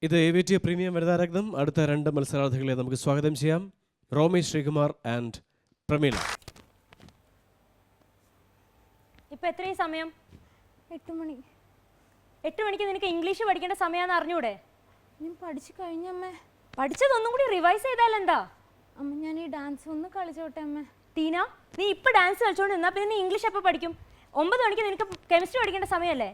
ഇത് AVT premium വനിതാരത്നം. അടുത്ത രണ്ട് മത്സരാർത്ഥികളെ നമുക്ക് സ്വാഗതം ചെയ്യാം. റോമി ശ്രീകുമാർ ആൻഡ് പ്രമീള. ഇപ്പൊ എത്രയും സമയം? 8 മണി. 8 മണിക്ക് നിനക്ക് ഇംഗ്ലീഷ് പഠിക്കേണ്ട സമയമാണെന്ന് അറിഞ്ഞൂടെ? ഞാൻ പഠിച്ചു കഴിഞ്ഞമ്മേ. പഠിച്ചതൊന്നും കൂടി റിവൈസ് ചെയ്താലെന്താ? അമ്മ ഞാൻ ഈ ഡാൻസ് ഒന്ന് കളിച്ചോട്ടെ അമ്മ. ടീന, നീ ഇപ്പൊ ഡാൻസ് കളിച്ചോണ്ട് നിന്നാ പിന്നെ നീ ഇംഗ്ലീഷ് എപ്പോൾ പഠിക്കും? 9 മണിക്ക് നിനക്ക് കെമിസ്ട്രി പഠിക്കേണ്ട സമയമല്ലേ?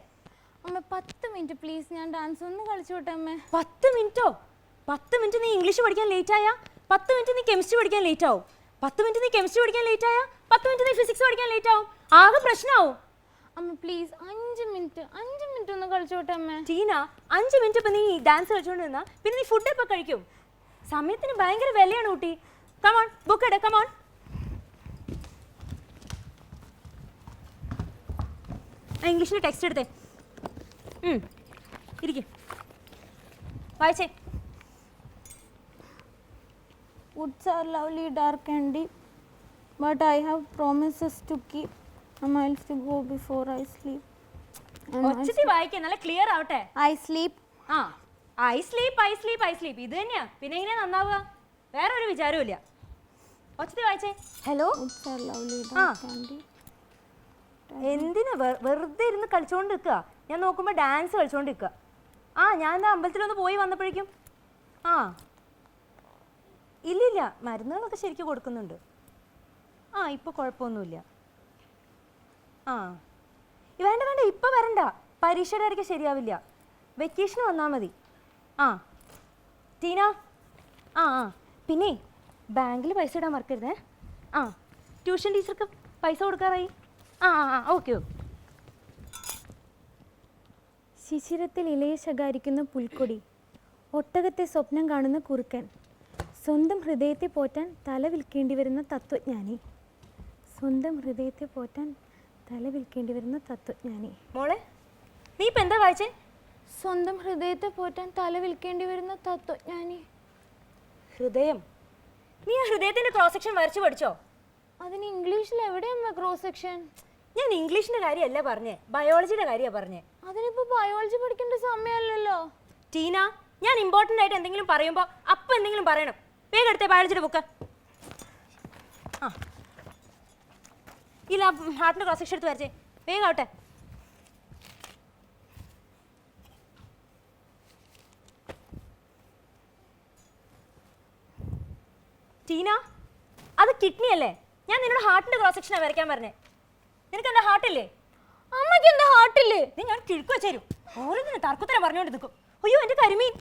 അമ്മ 10 മിനിറ്റ് പ്ലീസ്, ഞാൻ ഡാൻസ് ഒന്ന് കളിച്ചോട്ടെ അമ്മ. 10 മിനിറ്റോ? 10 മിനിറ്റ് നീ ഇംഗ്ലീഷ് പഠിക്കാൻ ലേറ്റ് ആയാ 10 മിനിറ്റ് നീ കെമിസ്ട്രി പഠിക്കാൻ ലേറ്റ് ആവും. 10 മിനിറ്റ് നീ കെമിസ്ട്രി പഠിക്കാൻ ലേറ്റ് ആയാ 10 മിനിറ്റ് നീ ഫിസിക്സ് പഠിക്കാൻ ലേറ്റ് ആവും. ആകെ പ്രശ്നമാവും. അമ്മ പ്ലീസ് 5 മിനിറ്റ് ഒന്ന് കളിച്ചോട്ടെ അമ്മ. ടീന, 5 മിനിറ്റ് ഇപ്പൊ നീ ഡാൻസ് കളിച്ചോണ്ട് നിന്നാ പിന്നെ നീ ഫുഡ് എപ്പോൾ കഴിക്കും? സമയത്തിന് ഭയങ്കര വിലയാണ് കുട്ടി. കമോൺ, ബുക്ക് എടു, കമോൺ. ഇംഗ്ലീഷിൽ ടെക്സ്റ്റ് എടുത്തേ. ഇരിക്കും വായിച്ചേ. Woods are lovely, dark and deep, but I have promises to keep. A miles to go before I sleep. ഒച്ചത്തി വായിക്കേ, നല്ല ക്ലിയർ ആവട്ടെ. I sleep. ആ, I sleep I sleep I sleep ഇത് തന്നെയാ. പിന്നെ എങ്ങനെയാ നന്നാവുക? വേറെ ഒരു വിചാരവും ഇല്ല. ഒച്ചത്തി വായിച്ചേ. Hello. Woods are lovely, dark and deep. എന്തിനാ വെറുതെ ഇരുന്ന് കളിച്ചോണ്ട് നിൽക്കുക? ഞാൻ നോക്കുമ്പോൾ ഡാൻസ് കളിച്ചോണ്ട് നിൽക്കുക. ഞാൻ എന്താ അമ്പലത്തിലൊന്ന് പോയി വന്നപ്പോഴേക്കും ഇല്ലില്ല, മരുന്നുകളൊക്കെ ശരിക്കും കൊടുക്കുന്നുണ്ട്. ഇപ്പോൾ കുഴപ്പമൊന്നുമില്ല. വേണ്ട വേണ്ട, ഇപ്പം വരണ്ട. പരീക്ഷയുടെ ഇടയ്ക്ക് ശരിയാവില്ല. വെക്കേഷന് വന്നാൽ മതി. ടീന, പിന്നെ ബാങ്കിൽ പൈസ ഇടാൻ മറക്കരുതേ. ട്യൂഷൻ ടീച്ചർക്ക് പൈസ കൊടുക്കാറായി. ഓക്കെ. ശിശിരത്തിൽ ഇലയെ ശകാരിക്കുന്ന പുൽക്കൊടി, ഒട്ടകത്തെ സ്വപ്നം കാണുന്ന കുറുക്കൻ, സ്വന്തം ഹൃദയത്തെ പോറ്റാൻ തല വിൽക്കേണ്ടി വരുന്ന തത്വജ്ഞാനി. സ്വന്തം ഹൃദയത്തെ പോറ്റാൻ തല വിൽക്കേണ്ടി വരുന്ന തത്വജ്ഞാനി. മോളെ, നീ ഇപ്പം എന്താ വായിച്ചേ? സ്വന്തം ഹൃദയത്തെ പോറ്റാൻ തല വിൽക്കേണ്ടി വരുന്ന തത്വജ്ഞാനി. ഹൃദയം. നീ ആ ഹൃദയത്തിന്റെ ക്രോസ് സെക്ഷൻ വരച്ചു പഠിച്ചോ? അതിന് ഇംഗ്ലീഷിൽ എവിടെയമ്മ ക്രോസ് സെക്ഷൻ? ഞാൻ ഇംഗ്ലീഷിന്റെ കാര്യമല്ല പറഞ്ഞേ, ബയോളജിയുടെ കാര്യമാണ് പറഞ്ഞേ. അതിനിപ്പോ ബയോളജി പഠിക്കേണ്ട സമയമല്ലല്ലോ. ടീന, ഞാൻ ഇമ്പോർട്ടൻ്റ് ആയിട്ട് എന്തെങ്കിലും പറയുമ്പോൾ അപ്പം എന്തെങ്കിലും പറയണം. വേഗം എടുത്തേ ബയോളജിയുടെ ബുക്ക്. ഇല്ല, ഹാർട്ടിന്റെ ക്രോസ് സെക്ഷൻ എടുത്ത് വരച്ചേ. വേഗം ആവട്ടെ. ടീന, അത് കിഡ്നി അല്ലേ? ഞാൻ നിന്നോട് ഹാർട്ടിന്റെ ക്രോസ് സെക്ഷനാണ് വരയ്ക്കാൻ പറഞ്ഞേ. നിനക്ക് എന്താ ഹാർട്ടില്ലേ? അമ്മയ്ക്ക് എന്താ ഹാർട്ടില്ലേ? നീ ഞാൻ കിഴക്ക് വെച്ചേരും. ഓരോന്നിനും തർക്കുത്തരം പറഞ്ഞുകൊണ്ട് നിൽക്കും. അയ്യോ എൻ്റെ കരിമീൻ.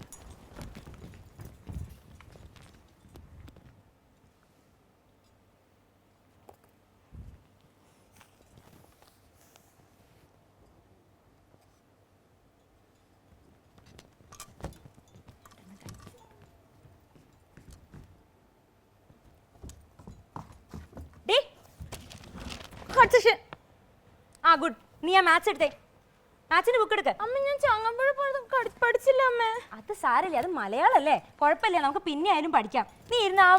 ഗുഡ്. നീ ആ മാത്സ് എടുത്തേ. മാത്സിന്റെ ബുക്ക് എടുക്ക. അമ്മ ഞാൻ ചങ്ങമ്പുഴ പഠിച്ചില്ല അമ്മേ. അത് സാരല്ലേ, അത് മലയാളല്ലേ, കുഴപ്പമില്ല, നമുക്ക് പിന്നെ ആയാലും പഠിക്കാം. നീ ഇരുന്ന് ആ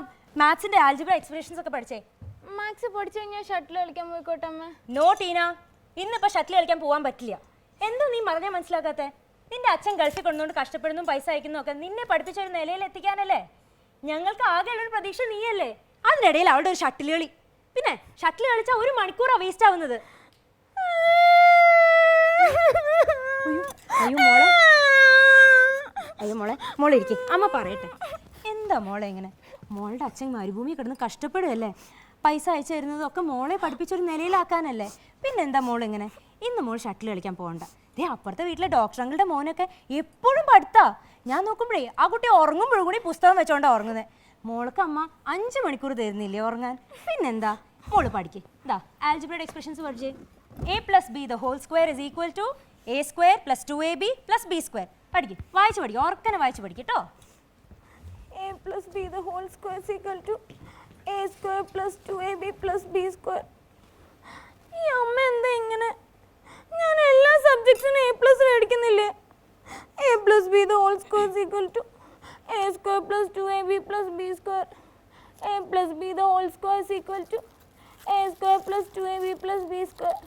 മാത്സിന്റെ ആൽജിബ്ര എക്സ്പ്രഷൻസ് ഒക്കെ പഠിച്ചേ. മാത്സ് പഠിച്ചു കഴിഞ്ഞാൽ ഷട്ടിൽ കളിക്കാൻ പോയിക്കോട്ടെ അമ്മ. നോ ടീന, ഇന്നിപ്പോൾ ഷട്ടിൽ കളിക്കാൻ പോകാൻ പറ്റില്ല. എന്താ നീ പറഞ്ഞാൽ മനസ്സിലാക്കാത്തെ? നിന്റെ അച്ഛൻ ഗൾഫിൽ കൊണ്ടുകൊണ്ട് കഷ്ടപ്പെടുന്നു, പൈസ അയക്കുന്നു ഒക്കെ നിന്നെ പഠിപ്പിച്ചൊരു നിലയിൽ എത്തിക്കാനല്ലേ. ഞങ്ങൾക്ക് ആകെയുള്ളൊരു പ്രതീക്ഷ നീയല്ലേ. അതിനിടയിൽ അവളുടെ ഒരു ഷട്ടിൽ കളി. പിന്നെ ഷട്ടിൽ കളിച്ചാൽ 1 മണിക്കൂറാണ് വേസ്റ്റ് ആവുന്നത്. അയ്യോ മോളെ ഇരിക്കും, അമ്മ പറയട്ടെ. എന്താ മോളെ ഇങ്ങനെ? മോളുടെ അച്ഛൻ മരുഭൂമി കിടന്ന് കഷ്ടപ്പെടുകയല്ലേ. പൈസ അയച്ചു തരുന്നതൊക്കെ മോളെ പഠിപ്പിച്ചൊരു നിലയിലാക്കാനല്ലേ. പിന്നെന്താ മോളിങ്ങനെ? ഇന്ന് മോൾ ഷട്ടിൽ കളിക്കാൻ പോകണ്ട. അപ്പുറത്തെ വീട്ടിലെ ഡോക്ടർ അങ്കിളുടെ മോനൊക്കെ എപ്പോഴും പഠിത്താ. ഞാൻ നോക്കുമ്പോഴേ ആ കുട്ടി ഉറങ്ങുമ്പോഴും കൂടി പുസ്തകം വെച്ചോണ്ടാ ഉറങ്ങുന്നത്. മോൾക്ക് അമ്മ 5 മണിക്കൂർ തരുന്നില്ലേ ഉറങ്ങാൻ? പിന്നെന്താ മോള് പഠിക്കേ. ഇതാ ആൽജിബ്രയുടെ എക്സ്പ്രഷൻസ് പഠിച്ചേ. a plus b the whole square is equal to a square plus 2ab plus b square. പഠിക്കും, വായിച്ച് പഠിക്കും, ഓർക്കനെ വായിച്ച് പഠിക്കും കേട്ടോ. a plus b the whole square is equal to a square plus 2ab plus b square. ഈ അമ്മ എന്താ ഇങ്ങനെ? ഞാൻ എല്ലാ സബ്ജക്ട്സിനും a plus മേടിക്കുന്നില്ലേ? a plus b the whole square is equal to a square plus 2ab plus b square. a plus b the whole square is equal to a square plus 2ab plus b square.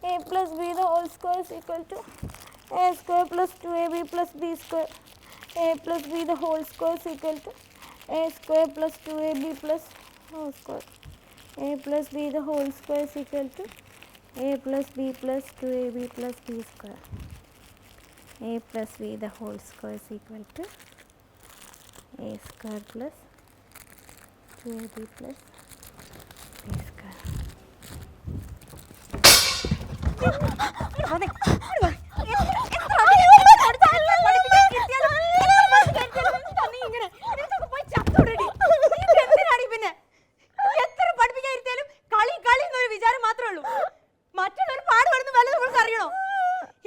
a plus b the whole square is equal to a square plus 2ab plus b square. a plus b the whole square is equal to a square plus 2ab plus whole square. A plus b the whole square is equal to a plus b plus 2ab plus b square. A plus b the whole square is equal to a square plus 2ab plus b square. മറ്റുള്ളവർ പാടുപെടുന്ന വല്ല നമ്മൾക്ക് അറിയണോ?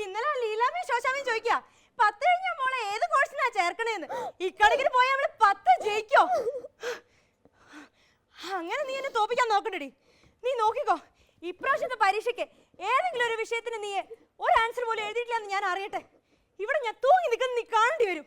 ഇന്നലെ ലീലാമ്മയും ശോശാമ്മയും ചോദിക്കുക 10 കഴിഞ്ഞ മോളെ ഏത് കോഴ്സിനാ ചേർക്കണേന്ന്. ഇക്കണക്കിന് പോയാൽ അവള് 10 ജയിക്കോ? അങ്ങനെ നീ എന്നെ തോപ്പിക്കാൻ നോക്കണ്ടടി. നീ നോക്കിക്കോ, ഇപ്രാവശ്യത്തെ പരീക്ഷയ്ക്ക് ഏതെങ്കിലും ഒരു വിഷയത്തിന് നീ ഒരു ആൻസർ പോലും എഴുതിയിട്ടില്ല എന്ന് ഞാൻ അറിയട്ടെ. ഇവിടെ ഞാൻ തൂങ്ങി നിൽക്കുന്ന നീ കാണേണ്ടി വരും.